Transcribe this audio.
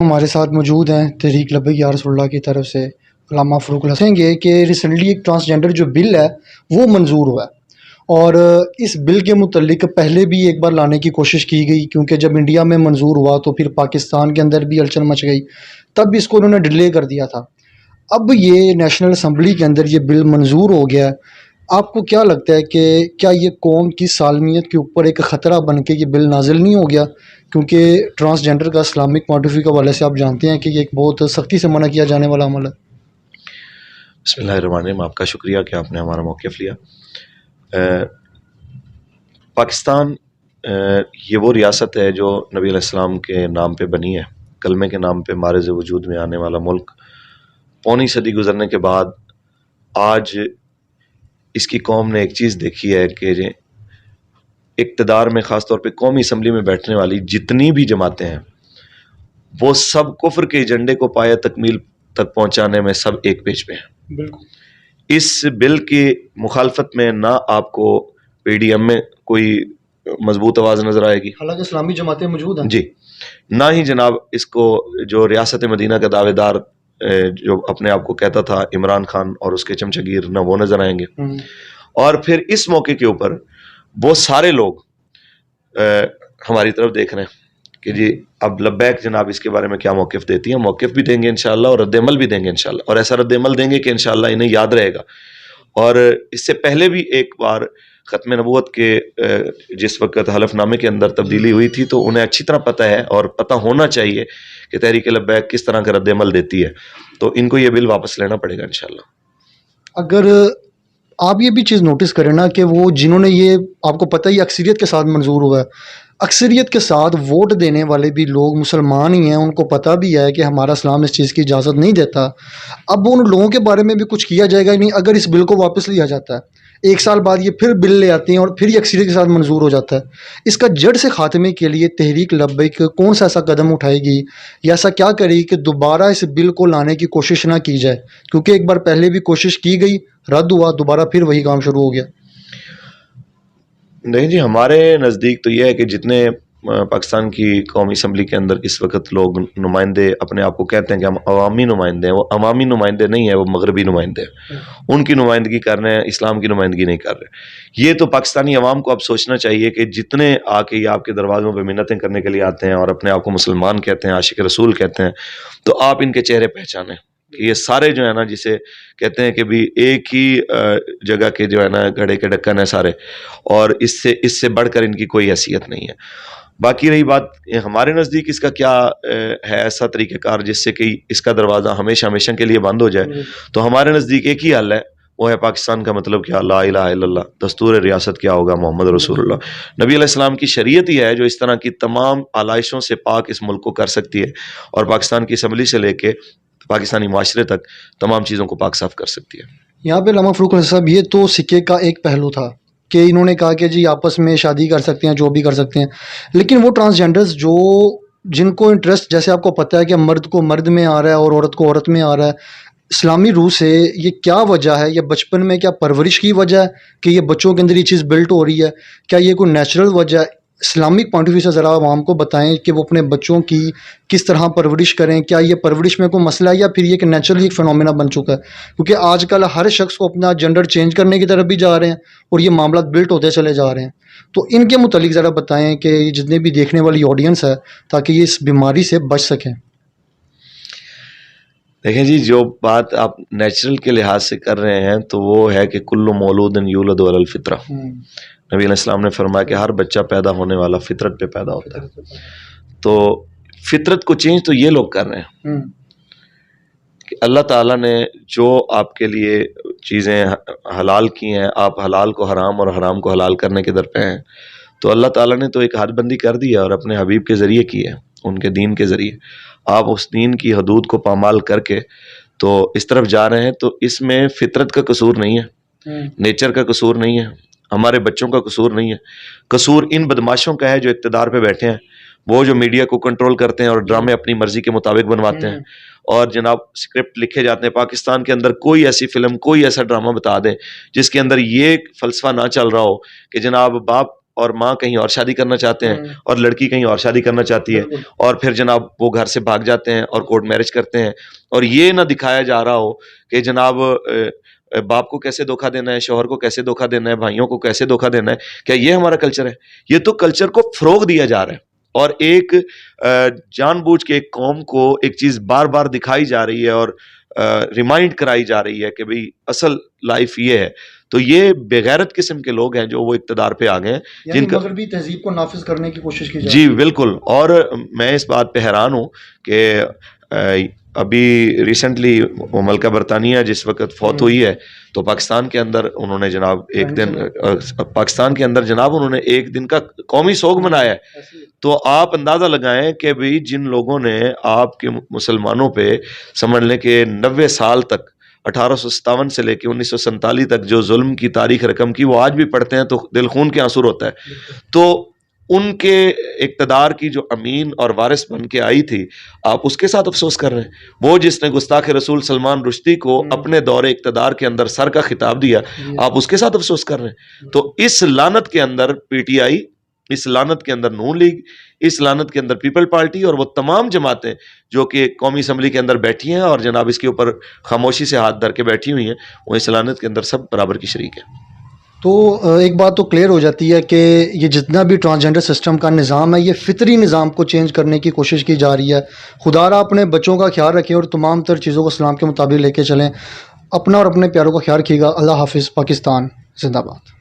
ہمارے ساتھ موجود ہیں تحریک لبیک یا رسول اللہ کی طرف سے علامہ فاروق الحسن یہ کہ ریسنٹلی ایک ٹرانسجینڈر جو بل ہے وہ منظور ہوا ہے، اور اس بل کے متعلق پہلے بھی ایک بار لانے کی کوشش کی گئی، کیونکہ جب انڈیا میں منظور ہوا تو پھر پاکستان کے اندر بھی ہلچل مچ گئی، تب بھی اس کو انہوں نے ڈیلے کر دیا تھا۔ اب یہ نیشنل اسمبلی کے اندر یہ بل منظور ہو گیا ہے۔ آپ کو کیا لگتا ہے کہ کیا یہ قوم کی سالمیت کے اوپر ایک خطرہ بن کے یہ بل نازل نہیں ہو گیا؟ کیونکہ ٹرانسجینڈر کا اسلامک پوائنٹ آف ویو کے حوالے سے آپ جانتے ہیں کہ یہ ایک بہت سختی سے منع کیا جانے والا عمل ہے۔ بسم اللہ الرحمن الرحیم۔ آپ کا شکریہ کہ آپ نے ہمارا موقف لیا۔ پاکستان یہ وہ ریاست ہے جو نبی علیہ السلام کے نام پہ بنی ہے، کلمے کے نام پہ معرض وجود میں آنے والا ملک۔ پونی صدی گزرنے کے بعد آج اس کی قوم نے ایک چیز دیکھی ہے کہ اقتدار میں خاص طور پہ قومی اسمبلی میں بیٹھنے والی جتنی بھی جماعتیں ہیں وہ سب کفر کے ایجنڈے کو پایہ تکمیل تک پہنچانے میں سب ایک پیج پہ ہیں۔ بالکل اس بل کی مخالفت میں نہ آپ کو پی ڈی ایم میں کوئی مضبوط آواز نظر آئے گی، حالانکہ اسلامی جماعتیں موجود ہیں جی، نہ ہی جناب اس کو جو ریاست مدینہ کا دعوے دار جو اپنے آپ کو کہتا تھا عمران خان اور اس کے چمچگیر، نہ وہ نظر آئیں گے۔ اور پھر اس موقع کے اوپر وہ سارے لوگ ہماری طرف دیکھ رہے ہیں کہ جی اب لبیک جناب اس کے بارے میں کیا موقف دیتی ہیں۔ موقف بھی دیں گے انشاءاللہ اور رد عمل بھی دیں گے انشاءاللہ، اور ایسا رد عمل دیں گے کہ انشاءاللہ انہیں یاد رہے گا۔ اور اس سے پہلے بھی ایک بار ختم نبوت کے جس وقت حلف نامے کے اندر تبدیلی ہوئی تھی تو انہیں اچھی طرح پتہ ہے اور پتہ ہونا چاہیے کہ تحریک لبیک کس طرح کا رد عمل دیتی ہے، تو ان کو یہ بل واپس لینا پڑے گا انشاءاللہ۔ اگر آپ یہ بھی چیز نوٹس کریں نا کہ وہ جنہوں نے یہ، آپ کو پتہ ہی اکثریت کے ساتھ منظور ہوا ہے، اکثریت کے ساتھ ووٹ دینے والے بھی لوگ مسلمان ہی ہیں، ان کو پتہ بھی ہے کہ ہمارا اسلام اس چیز کی اجازت نہیں دیتا۔ اب ان لوگوں کے بارے میں بھی کچھ کیا جائے گا ہی نہیں اگر اس بل کو واپس لیا جاتا ہے۔ ایک سال بعد یہ پھر بل لے آتے ہیں اور پھر یہ اکثریت کے ساتھ منظور ہو جاتا ہے۔ اس کا جڑ سے خاتمے کے لیے تحریک لبیک کون سا ایسا قدم اٹھائے گی یا ایسا کیا کرے گی کہ دوبارہ اس بل کو لانے کی کوشش نہ کی جائے؟ کیونکہ ایک بار پہلے بھی کوشش کی گئی، رد ہوا، دوبارہ پھر وہی کام شروع ہو گیا۔ نہیں جی، ہمارے نزدیک تو یہ ہے کہ جتنے پاکستان کی قومی اسمبلی کے اندر اس وقت لوگ نمائندے اپنے آپ کو کہتے ہیں کہ ہم عوامی نمائندے ہیں، وہ عوامی نمائندے نہیں ہیں، وہ مغربی نمائندے ہیں۔ ان کی نمائندگی کر رہے ہیں، اسلام کی نمائندگی نہیں کر رہے۔ یہ تو پاکستانی عوام کو اب سوچنا چاہیے کہ جتنے آ کے یہ آپ کے دروازوں پہ منتیں کرنے کے لیے آتے ہیں اور اپنے آپ کو مسلمان کہتے ہیں، عاشق رسول کہتے ہیں، تو آپ ان کے چہرے پہچانیں کہ یہ سارے جو ہے نا، جسے کہتے ہیں کہ بھی ایک ہی جگہ کے جو ہے نا گھڑے کے ڈھکن ہے سارے، اور اس سے بڑھ کر ان کی کوئی حیثیت نہیں ہے۔ باقی رہی بات ہمارے نزدیک اس کا کیا ہے ایسا طریقہ کار جس سے کہ اس کا دروازہ ہمیشہ ہمیشہ کے لیے بند ہو جائے، تو ہمارے نزدیک ایک ہی حل ہے، وہ ہے پاکستان کا مطلب کیا، لا الہ الا اللہ، دستور ریاست کیا ہوگا، محمد رسول اللہ۔ نبی علیہ السلام کی شریعت ہی ہے جو اس طرح کی تمام آلائشوں سے پاک اس ملک کو کر سکتی ہے، اور پاکستان کی اسمبلی سے لے کے پاکستانی معاشرے تک تمام چیزوں کو پاک صاف کر سکتی ہے۔ یہاں پہ علامہ فاروق صاحب، یہ تو سکے کا ایک پہلو تھا کہ انہوں نے کہا کہ جی آپس میں شادی کر سکتے ہیں، جو بھی کر سکتے ہیں، لیکن وہ ٹرانسجینڈرز جن کو انٹرسٹ، جیسے آپ کو پتہ ہے کہ مرد کو مرد میں آ رہا ہے اور عورت کو عورت میں آ رہا ہے، اسلامی روح سے یہ کیا وجہ ہے؟ یہ بچپن میں کیا پرورش کی وجہ ہے کہ یہ بچوں کے اندر یہ چیز بلٹ ہو رہی ہے؟ کیا یہ کوئی نیچرل وجہ ہے؟ اسلامک پوائنٹ آف ویو سے ذرا عوام کو بتائیں کہ وہ اپنے بچوں کی کس طرح پرورش کریں۔ کیا یہ پرورش میں کوئی مسئلہ ہے یا پھر یہ کہ نیچرلی ایک فنومینا بن چکا ہے؟ کیونکہ آج کل ہر شخص کو اپنا جنڈر چینج کرنے کی طرف بھی جا رہے ہیں اور یہ معاملات بلٹ ہوتے چلے جا رہے ہیں، تو ان کے متعلق ذرا بتائیں کہ جتنے بھی دیکھنے والی آڈینس ہے تاکہ یہ اس بیماری سے بچ سکیں۔ دیکھیں جی، جو بات آپ نیچرل کے لحاظ سے کر رہے ہیں تو وہ ہے کہ کل مولود یولد علی الفطرہ۔ نبی علیہ السلام نے فرمایا کہ ہر بچہ پیدا ہونے والا فطرت پہ پیدا ہوتا ہے، تو فطرت کو چینج تو یہ لوگ کر رہے ہیں کہ اللہ تعالیٰ نے جو آپ کے لیے چیزیں حلال کی ہیں، آپ حلال کو حرام اور حرام کو حلال کرنے کے در پہ ہیں، تو اللہ تعالیٰ نے تو ایک حد بندی کر دی ہے اور اپنے حبیب کے ذریعے کی ہے، ان کے دین کے ذریعے۔ آپ اس دین کی حدود کو پامال کر کے تو اس طرف جا رہے ہیں، تو اس میں فطرت کا قصور نہیں ہے، نیچر کا قصور نہیں ہے، ہمارے بچوں کا قصور نہیں ہے، قصور ان بدماشوں کا ہے جو اقتدار پہ بیٹھے ہیں، وہ جو میڈیا کو کنٹرول کرتے ہیں اور ڈرامے اپنی مرضی کے مطابق بنواتے ہیں، اور جناب اسکرپٹ لکھے جاتے ہیں۔ پاکستان کے اندر کوئی ایسی فلم، کوئی ایسا ڈرامہ بتا دیں جس کے اندر یہ فلسفہ نہ چل رہا ہو کہ جناب باپ اور ماں کہیں اور شادی کرنا چاہتے ہیں اور لڑکی کہیں اور شادی کرنا چاہتی ہے, اور پھر جناب وہ گھر سے بھاگ جاتے ہیں اور کورٹ میرج کرتے ہیں, اور یہ نہ دکھایا جا رہا ہو کہ جناب باپ کو کیسے دھوکہ دینا ہے, شوہر کو کیسے دھوکہ دینا ہے, بھائیوں کو کیسے دھوکہ دینا ہے. کیا یہ ہمارا کلچر ہے؟ یہ تو کلچر کو فروغ دیا جا رہا ہے, اور ایک جان بوجھ کے ایک قوم کو ایک چیز بار بار دکھائی جا رہی ہے اور ریمائنڈ کرائی جا رہی ہے کہ بھئی اصل لائف یہ ہے. تو یہ بغیرت قسم کے لوگ ہیں جو وہ اقتدار پہ آ گئے ہیں, یعنی جن کا مغربی تہذیب کو نافذ کرنے کی کوشش کی جا رہی جی ہے. بالکل. اور میں اس بات پہ حیران ہوں کہ ابھی ریسنٹلی ملکہ برطانیہ جس وقت فوت ہوئی ہے تو پاکستان کے اندر انہوں نے جناب ایک دن پاکستان کے اندر جناب انہوں نے ایک دن کا قومی سوگ منایا ہے. تو آپ اندازہ لگائیں کہ بھئی جن لوگوں نے آپ کے مسلمانوں پہ سمجھ لیں کہ 90 سال تک 1857 سے لے کے 1947 تک جو ظلم کی تاریخ رقم کی, وہ آج بھی پڑھتے ہیں تو دل خون کے آنسو ہوتا ہے. تو ان کے اقتدار کی جو امین اور وارث بن کے آئی تھی, آپ اس کے ساتھ افسوس کر رہے ہیں. وہ جس نے گستاخ رسول سلمان رشدی کو اپنے دور اقتدار کے اندر سر کا خطاب دیا, آپ اس کے ساتھ افسوس کر رہے ہیں. تو اس لعنت کے اندر پی ٹی آئی, اس لعنت کے اندر نون لیگ, اس لعنت کے اندر پیپل پارٹی اور وہ تمام جماعتیں جو کہ قومی اسمبلی کے اندر بیٹھی ہیں اور جناب اس کے اوپر خاموشی سے ہاتھ دھر کے بیٹھی ہوئی ہیں, وہ اس لعنت کے اندر سب برابر کی شریک ہیں. تو ایک بات تو کلیئر ہو جاتی ہے کہ یہ جتنا بھی ٹرانسجنڈر سسٹم کا نظام ہے, یہ فطری نظام کو چینج کرنے کی کوشش کی جا رہی ہے. خدا را اپنے بچوں کا خیال رکھیں اور تمام تر چیزوں کو اسلام کے مطابق لے کے چلیں. اپنا اور اپنے پیاروں کا خیال رکھیے گا. اللہ حافظ. پاکستان زندہ باد.